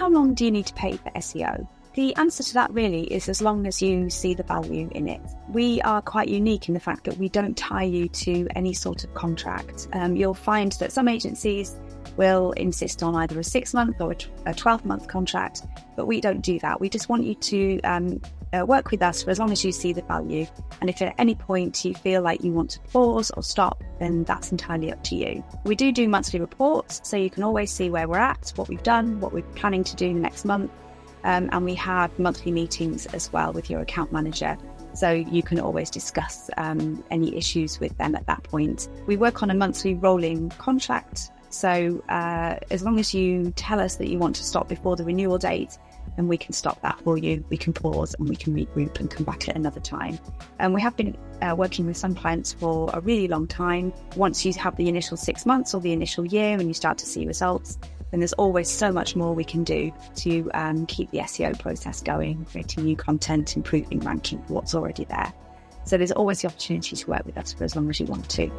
how long do you need to pay for SEO? The answer to that really is as long as you see the value in it. We are quite unique in the fact that we don't tie you to any sort of contract. You'll find that some agencies will insist on either a 6-month or a 12-month contract, but we don't do that. We just want you to work with us for as long as you see the value. And if at any point you feel like you want to pause or stop, then that's entirely up to you. We do monthly reports, so you can always see where we're at, what we've done, what we're planning to do next month. And we have monthly meetings as well with your account manager. So you can always discuss any issues with them at that point. We work on a monthly rolling contract. So as long as you tell us that you want to stop before the renewal date, then we can stop that for you. We can pause and we can regroup and come back at another time. And we have been working with some clients for a really long time. Once you have the initial 6 months or the initial year and you start to see results, then there's always so much more we can do to keep the SEO process going, creating new content, improving ranking for what's already there. So there's always the opportunity to work with us for as long as you want to.